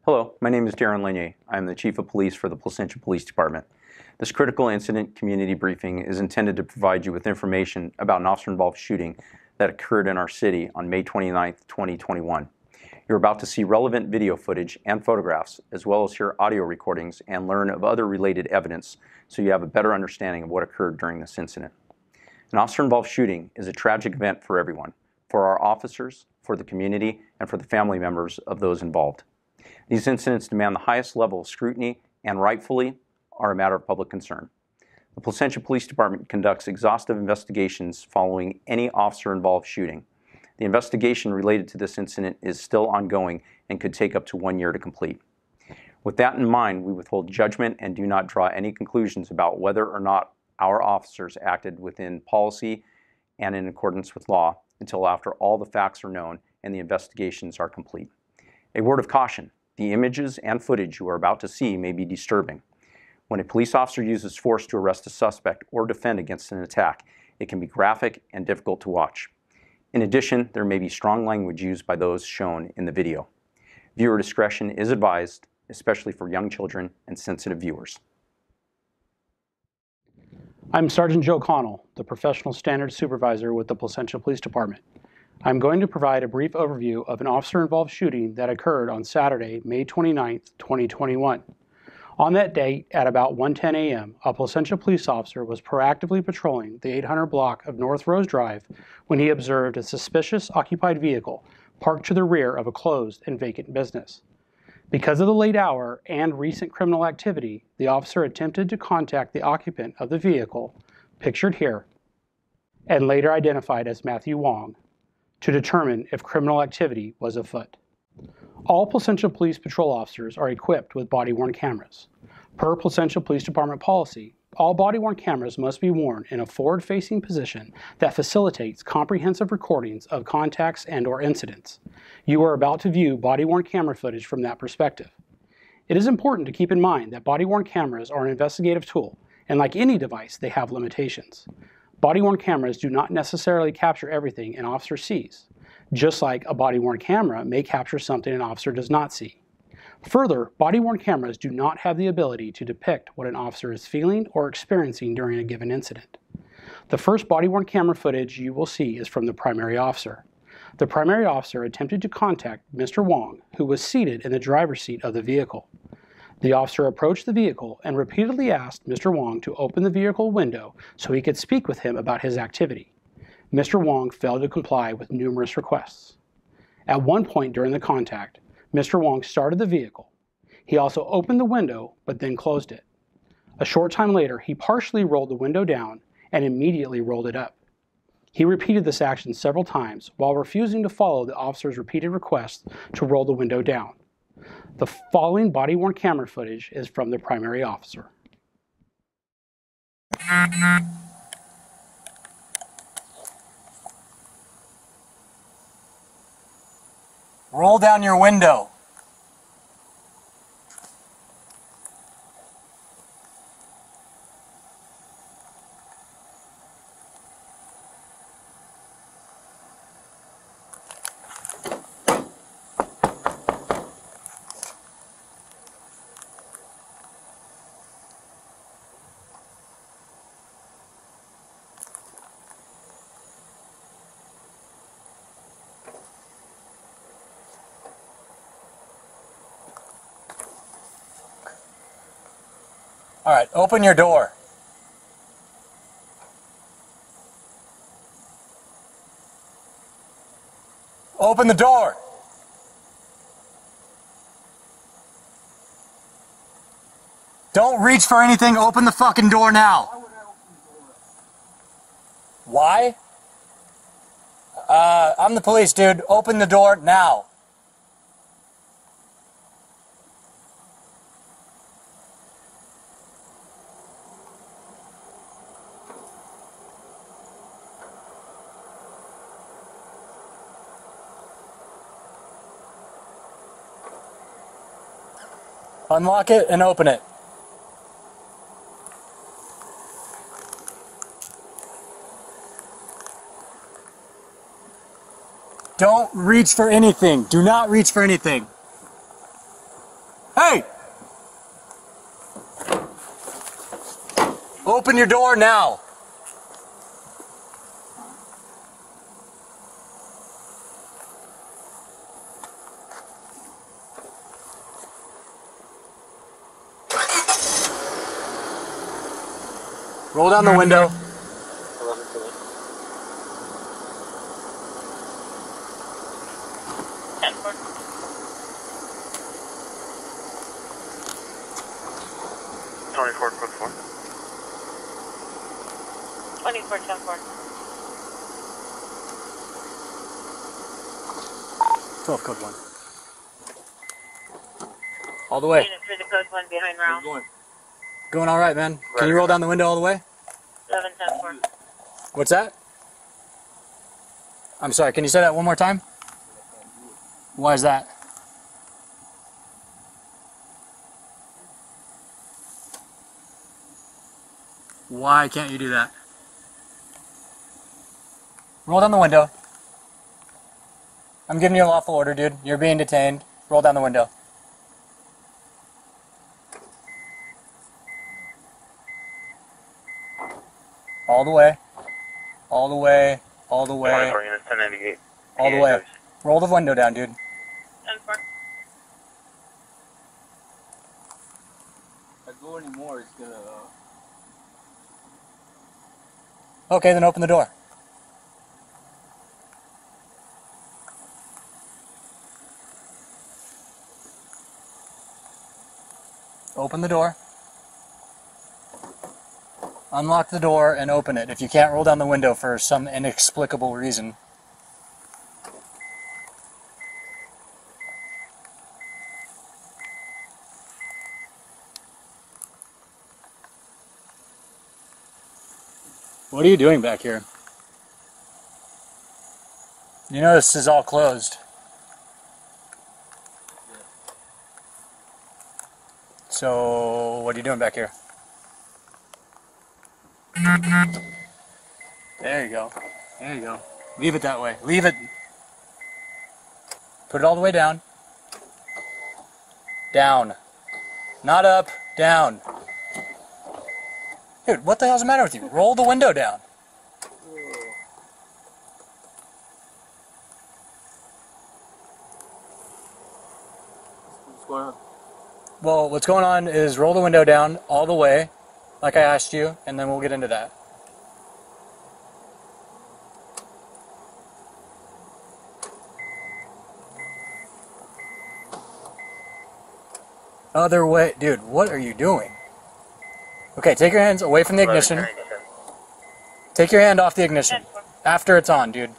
Hello, my name is Darren Lanier. I am the Chief of Police for the Placentia Police Department. This critical incident community briefing is intended to provide you with information about an officer-involved shooting that occurred in our city on May 29, 2021. You're about to see relevant video footage and photographs, as well as hear audio recordings and learn of other related evidence so you have a better understanding of what occurred during this incident. An officer-involved shooting is a tragic event for everyone, for our officers, for the community, and for the family members of those involved. These incidents demand the highest level of scrutiny and rightfully are a matter of public concern. The Placentia Police Department conducts exhaustive investigations following any officer-involved shooting. The investigation related to this incident is still ongoing and could take up to 1 year to complete. With that in mind, we withhold judgment and do not draw any conclusions about whether or not our officers acted within policy and in accordance with law until after all the facts are known and the investigations are complete. A word of caution. The images and footage you are about to see may be disturbing. When a police officer uses force to arrest a suspect or defend against an attack, it can be graphic and difficult to watch. In addition, there may be strong language used by those shown in the video. Viewer discretion is advised, especially for young children and sensitive viewers. I'm Sergeant Joe Connell, the Professional Standards Supervisor with the Placentia Police Department. I'm going to provide a brief overview of an officer-involved shooting that occurred on Saturday, May 29, 2021. On that date, at about 1:10 a.m., a Placentia police officer was proactively patrolling the 800 block of North Rose Drive when he observed a suspicious occupied vehicle parked to the rear of a closed and vacant business. Because of the late hour and recent criminal activity, the officer attempted to contact the occupant of the vehicle, pictured here, and later identified as Matthew Wong, to determine if criminal activity was afoot. All Placentia Police Patrol officers are equipped with body-worn cameras. Per Placentia Police Department policy, all body-worn cameras must be worn in a forward-facing position that facilitates comprehensive recordings of contacts and/or incidents. You are about to view body-worn camera footage from that perspective. It is important to keep in mind that body-worn cameras are an investigative tool, and like any device, they have limitations. Body-worn cameras do not necessarily capture everything an officer sees, just like a body-worn camera may capture something an officer does not see. Further, body-worn cameras do not have the ability to depict what an officer is feeling or experiencing during a given incident. The first body-worn camera footage you will see is from the primary officer. The primary officer attempted to contact Mr. Wong, who was seated in the driver's seat of the vehicle. The officer approached the vehicle and repeatedly asked Mr. Wong to open the vehicle window so he could speak with him about his activity. Mr. Wong failed to comply with numerous requests. At one point during the contact, Mr. Wong started the vehicle. He also opened the window, but then closed it. A short time later, he partially rolled the window down and immediately rolled it up. He repeated this action several times while refusing to follow the officer's repeated requests to roll the window down. The following body-worn camera footage is from the primary officer. Roll down your window. All right, open your door. Open the door. Don't reach for anything. Open the fucking door now. Why? I'm the police, dude. Open the door now. Unlock it and open it. Don't reach for anything. Do not reach for anything. Open your door now. Roll down the window. Code 4. 24-10-4. 12 code 1. All the way. Unit for the code 1 behind round. Going all right, man. Can you roll down the window all the way? 11-10-4. What's that? I'm sorry, can you say that one more time? Why is that? Why can't you do that? Roll down the window. I'm giving you a lawful order, dude. You're being detained. Roll down the window. All the way. All the way. All the way. 24 units, 1098. All the way. Roll the window down, dude. 10-4. If I go anymore, it's gonna. Okay, then open the door. Open the door. Unlock the door and open it if you can't roll down the window for some inexplicable reason. What are you doing back here? You know this is all closed. So, what are you doing back here? There you go. There you go. Leave it that way. Leave it. Put it all the way down. Down. Not up. Down. Dude, what the hell's the matter with you? Roll the window down. What's going on? Well, what's going on is roll the window down all the way, like I asked you, and then we'll get into that. Other way. Dude, what are you doing? Okay, take your hands away from the ignition. Take your hand off the ignition. After it's on, dude.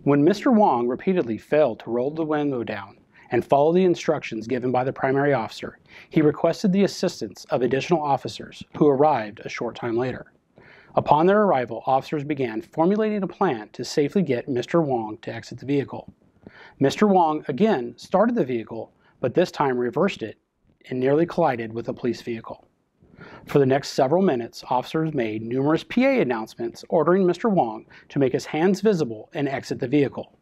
When Mr. Wong repeatedly failed to roll the window down and follow the instructions given by the primary officer, he requested the assistance of additional officers who arrived a short time later. Upon their arrival, officers began formulating a plan to safely get Mr. Wong to exit the vehicle. Mr. Wong again started the vehicle, but this time reversed it and nearly collided with a police vehicle. For the next several minutes, officers made numerous PA announcements ordering Mr. Wong to make his hands visible and exit the vehicle.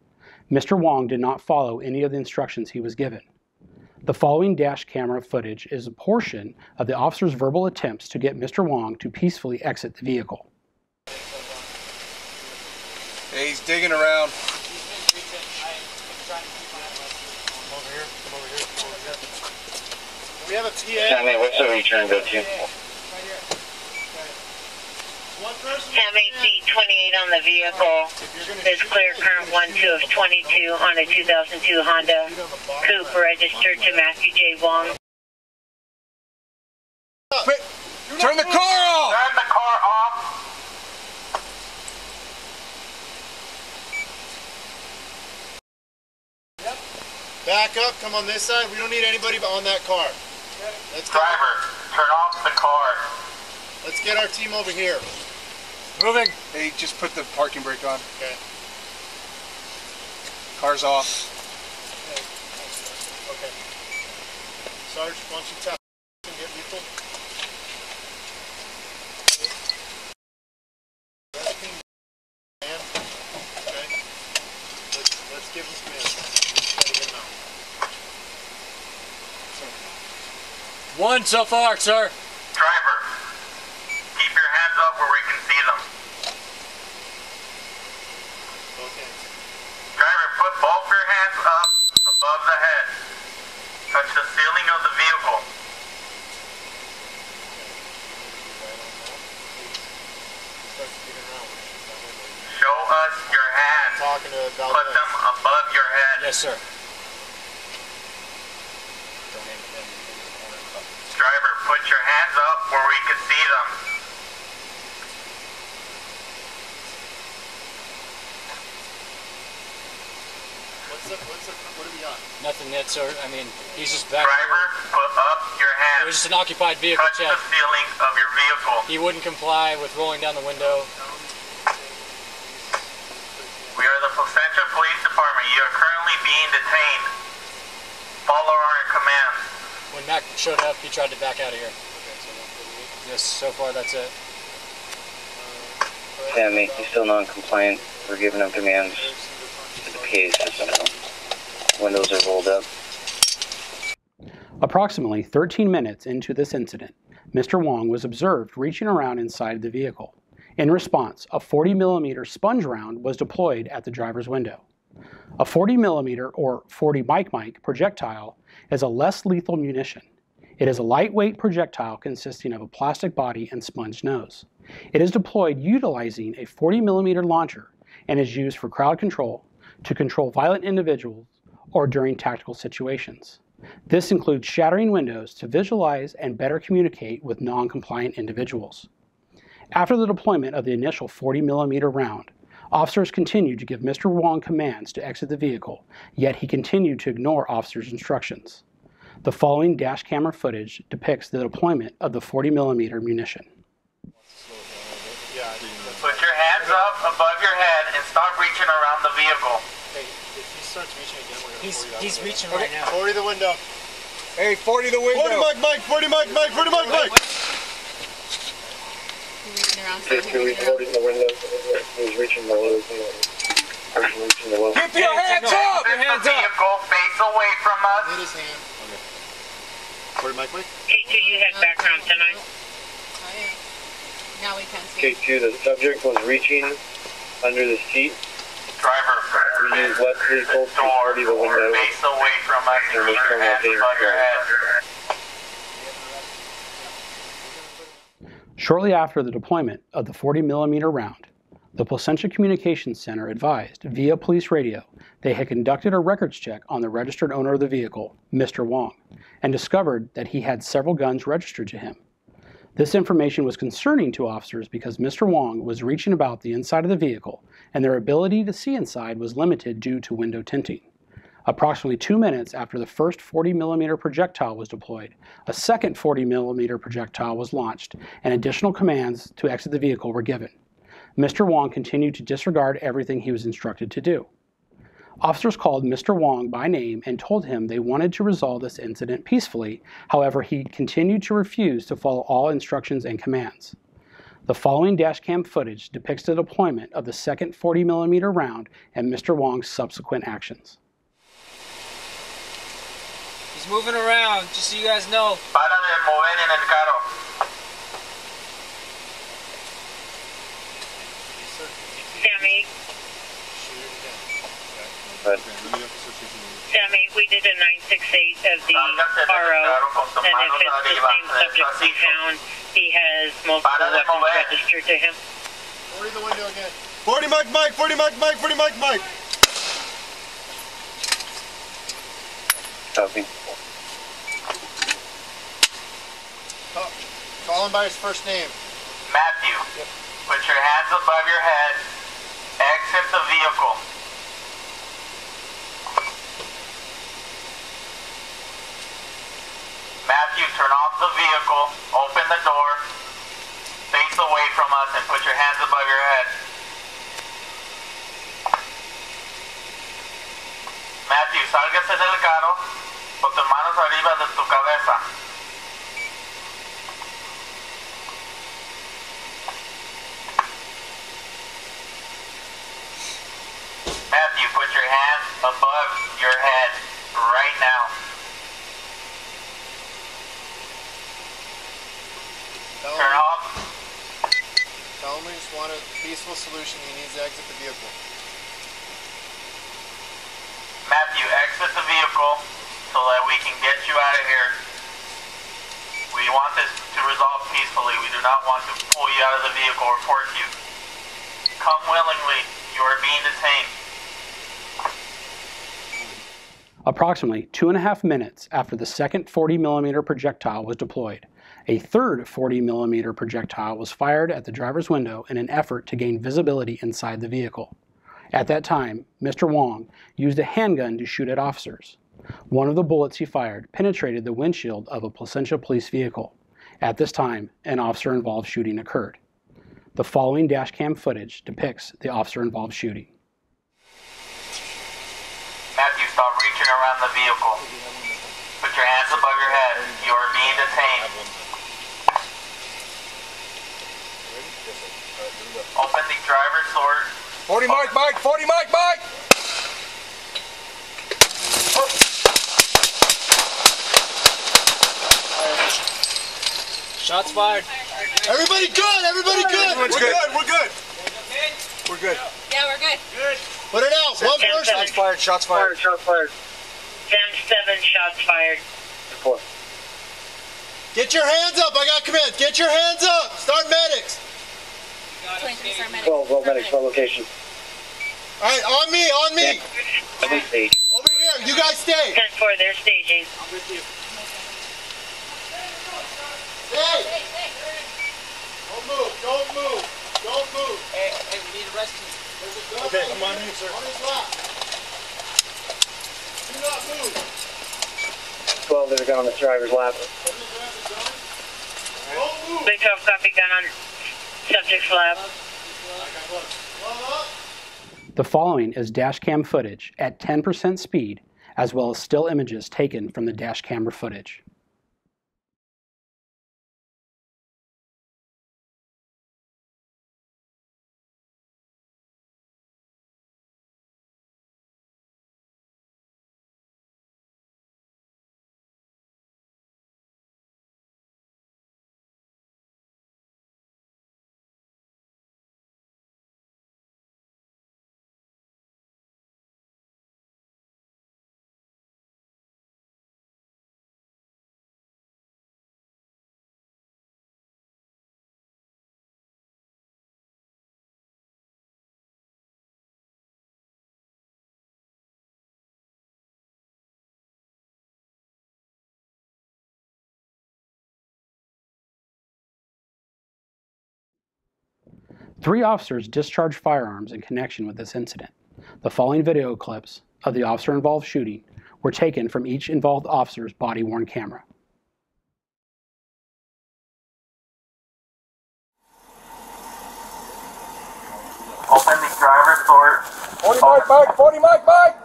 Mr. Wong did not follow any of the instructions he was given. The following dash camera footage is a portion of the officer's verbal attempts to get Mr. Wong to peacefully exit the vehicle. Hey, he's digging around. We have a PA. Sammy, what's over you trying to go to? MAC 28 on the vehicle. There's clear current 12 of 22 on a 2002 Honda Coupe registered to Matthew J. Wong. Turn the car off! Turn the car off. Back up, come on this side. We don't need anybody on that car. Let's go. Driver, turn off the car. Let's get our team over here. Moving. Hey, just put the parking brake on. Okay. Car's off. Okay. Sarge, why don't you tap and get lethal? Okay. Let's give him some air. Try to get him out. One so far, sir. Driver. us your hands. Talking to Put them above your head. Yes, sir. Driver, put your hands up where we can see them. What do we got? Nothing yet, sir. I mean, he's just back Driver, there. put up your It hands. was just an occupied vehicle Touch check. the ceiling of your vehicle. He wouldn't comply with rolling down the window. We are the Placentia Police Department. You are currently being detained. Follow our commands. When Mac showed up, he tried to back out of here. Yes, so far that's it. Sammy, he's still non-compliant. We're giving him commands to the PA system now. Windows are rolled up. Approximately 13 minutes into this incident, Mr. Wong was observed reaching around inside the vehicle. In response, a 40mm sponge round was deployed at the driver's window. A 40mm or 40 mic projectile is a less lethal munition. It is a lightweight projectile consisting of a plastic body and sponge nose. It is deployed utilizing a 40mm launcher and is used for crowd control, to control violent individuals, or during tactical situations. This includes shattering windows to visualize and better communicate with non-compliant individuals. After the deployment of the initial 40mm round, officers continued to give Mr. Wong commands to exit the vehicle, yet he continued to ignore officers' instructions. The following dash camera footage depicts the deployment of the 40mm munition. Put your hands up above your head and stop reaching around the vehicle. If he starts reaching again, we're gonna He's reaching right now. 40 the window. Hey, 40 the window. 40 Mike, 40 Mike, 40 Mike. Reaching around. He's recording the window. He's reaching the window. Reaching the window. Keep your hands up! Exit the vehicle, face away from us. Hit his hand. Okay. 40 Mike. K2, you had background tonight. Alright. Now we can see. K2, the subject was reaching under the seat. Driver, We use left vehicle to door, party the window. face away from us and keep your hands above your head. Shortly after the deployment of the 40mm round, the Placentia Communications Center advised via police radio they had conducted a records check on the registered owner of the vehicle, Mr. Wong, and discovered that he had several guns registered to him. This information was concerning to officers because Mr. Wong was reaching about the inside of the vehicle and their ability to see inside was limited due to window tinting. Approximately 2 minutes after the first 40mm projectile was deployed, a second 40mm projectile was launched and additional commands to exit the vehicle were given. Mr. Wong continued to disregard everything he was instructed to do. Officers called Mr. Wong by name and told him they wanted to resolve this incident peacefully. However, he continued to refuse to follow all instructions and commands. The following dashcam footage depicts the deployment of the second 40mm round and Mr. Wong's subsequent actions. He's moving around, just so you guys know. Para de mover en el carro. Sammy, But Sammy, we did a 968 of the RO, and if it's the same subject we found, he has multiple weapons registered to him. 40 the window again. 40 Mike, 40 Mike, 40 Mike. copy. Call him by his first name. Matthew, put your hands above your head. Exit the vehicle. Matthew, turn off the vehicle, open the door, face away from us, and put your hands above your head. Matthew, sálgase del carro con tus manos arriba de tu cabeza. Matthew, put your hands above your head right now. Turn off. Tell him we just want a peaceful solution. He needs to exit the vehicle. Matthew, exit the vehicle so that we can get you out of here. We want this to resolve peacefully. We do not want to pull you out of the vehicle or force you. Come willingly. You Approximately 2.5 minutes after the second 40mm projectile was deployed, a third 40mm projectile was fired at the driver's window in an effort to gain visibility inside the vehicle. At that time, Mr. Wong used a handgun to shoot at officers. One of the bullets he fired penetrated the windshield of a Placentia police vehicle. At this time, an officer-involved shooting occurred. The following dashcam footage depicts the officer-involved shooting. Matthew, stop reaching around the vehicle. Put your hands above your head. You are being detained. Open the driver's door. 40 Mike, Mike! 40 Mike, Mike! Shots fired. Everybody good, everybody good. Everyone's We're good. good, we're good. We're good. Yeah, we're good. Put it out, one person. Shots fired, shots fired. Shots fired. 10-7 shots fired. Report. Get your hands up, I got commands. Get your hands up. Start medics. 23 star medic. 12, roll medics, no location. All right, on me, on me. Every stage. Over here, you guys stay. 10-4, they're staging. Stay. Don't move, don't move, don't move. Hey, we need a rescue. There's a gun Okay, on I'm on you, sir. On his lap. Do not move. 12, there's a gun on the driver's lap. Don't move. Big 12, copy, gun on subject's lap. The following is dashcam footage at 10% speed, as well as still images taken from the dash camera footage. Three officers discharged firearms in connection with this incident. The following video clips of the officer-involved shooting were taken from each involved officer's body-worn camera. Open the driver's door. 40 Mike, Mike! 40 Mike, Mike!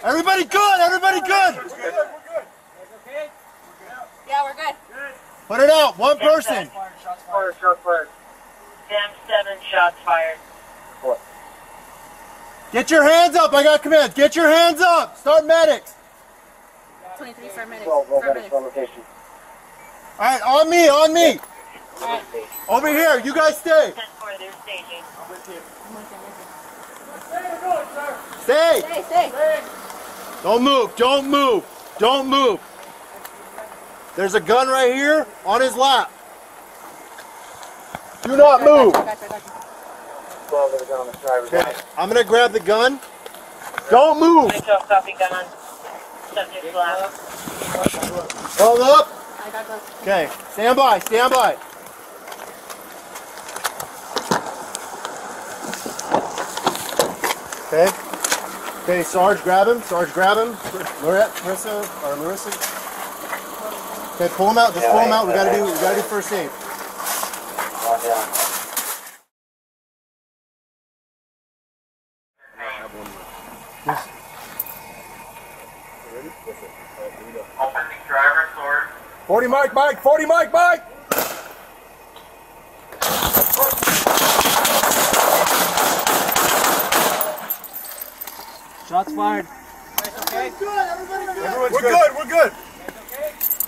Everybody good, everybody good. Yeah, we're good. Put it out, one person. Shots fired, shots fired. 10-7 shots fired. Get your hands up, I got commands. Get your hands up. Start medics. 23 star medic. 12, roll medics, no location. All right, on me, on me. Alright. Over here, you guys stay. 10-4, they're staging. Stay. Stay, stay. Don't move, don't move, don't move. There's a gun right here on his lap. Do not move. 12, there's a gun on the driver's Okay, lap. I'm gonna grab the gun. Don't move. Big 12, copy, gun on subject's lap. Hold up. I got those. Okay, stand by, stand by. Okay. Okay, Sarge, grab him. Sarge, grab him. Marissa. Okay, pull him out. Just pull him out. We gotta do first aid. One down. Open the driver's door. 40 Mike, Mike! 40 Mike, Mike! Shots fired. Everybody's good. Everybody's good. Everyone's good. We're good.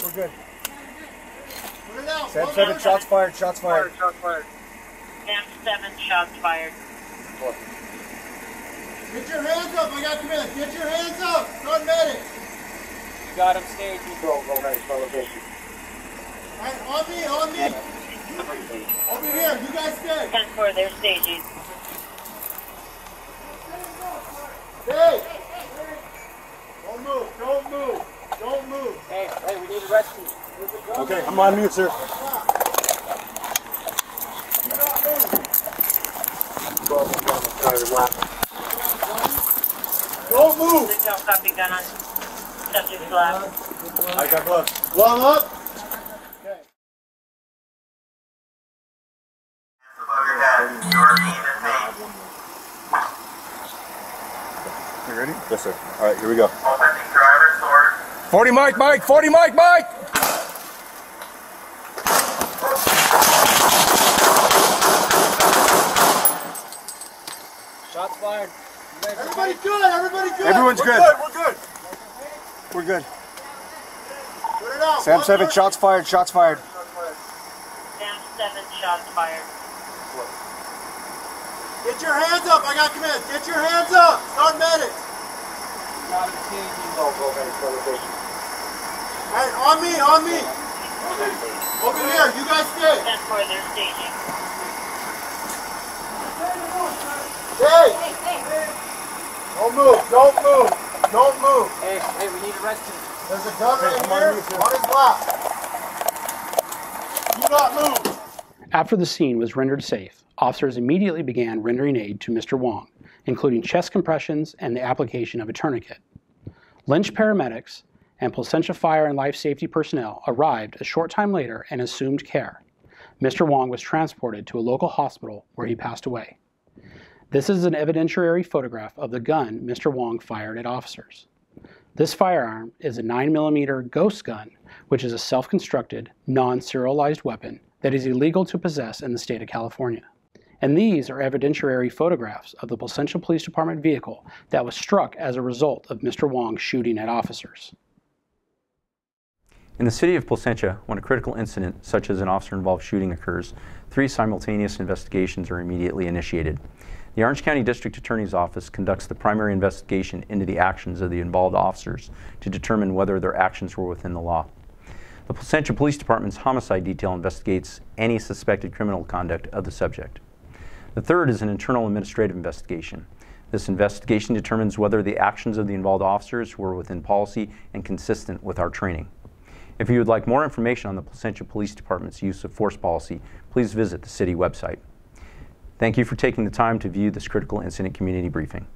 We're good. Put it out. 10-7 shots fired, shots fired. Shots fired. 10-7 shots fired. Get your hands up. I got commands. Get your hands up. Start medics. You got him staged. 12, roll medics, no location. All right, on me, on me. Over here, you guys stay. 10-4, they're staging. Stay. Don't move, don't move, don't move. Hey, we need a rescue. Okay, I'm on mute, sir. Don't move. There's no copy gun on subject's lap. I got gloves. Glove up. Above your head. Your aim is made. You ready? Yes, sir. All right, here we go. Opening driver's door. 40 Mike! 40 Mike! Shots fired. Everybody good, everybody good. Everyone's We're good. We're good. We're good. Put it out. Sam One 7, person. shots fired. Sam 7, shots fired. Get your hands up. I got commands. Get your hands up. Start medics. Hey, on me, on me. Over here, you guys stay. 10-4, they're staging. Stay. Don't move, don't move, don't move. Hey, we need a rescue. There's a gun right here on his lap. Do not move. After the scene was rendered safe, officers immediately began rendering aid to Mr. Wong, including chest compressions and the application of a tourniquet. Lynch paramedics and Placentia fire and life safety personnel arrived a short time later and assumed care. Mr. Wong was transported to a local hospital where he passed away. This is an evidentiary photograph of the gun Mr. Wong fired at officers. This firearm is a 9mm ghost gun, which is a self-constructed, non-serialized weapon that is illegal to possess in the state of California. And these are evidentiary photographs of the Placentia Police Department vehicle that was struck as a result of Mr. Wong shooting at officers. In the city of Placentia, when a critical incident such as an officer-involved shooting occurs, 3 simultaneous investigations are immediately initiated. The Orange County District Attorney's Office conducts the primary investigation into the actions of the involved officers to determine whether their actions were within the law. The Placentia Police Department's homicide detail investigates any suspected criminal conduct of the subject. The third is an internal administrative investigation. This investigation determines whether the actions of the involved officers were within policy and consistent with our training. If you would like more information on the Placentia Police Department's use of force policy, please visit the city website. Thank you for taking the time to view this critical incident community briefing.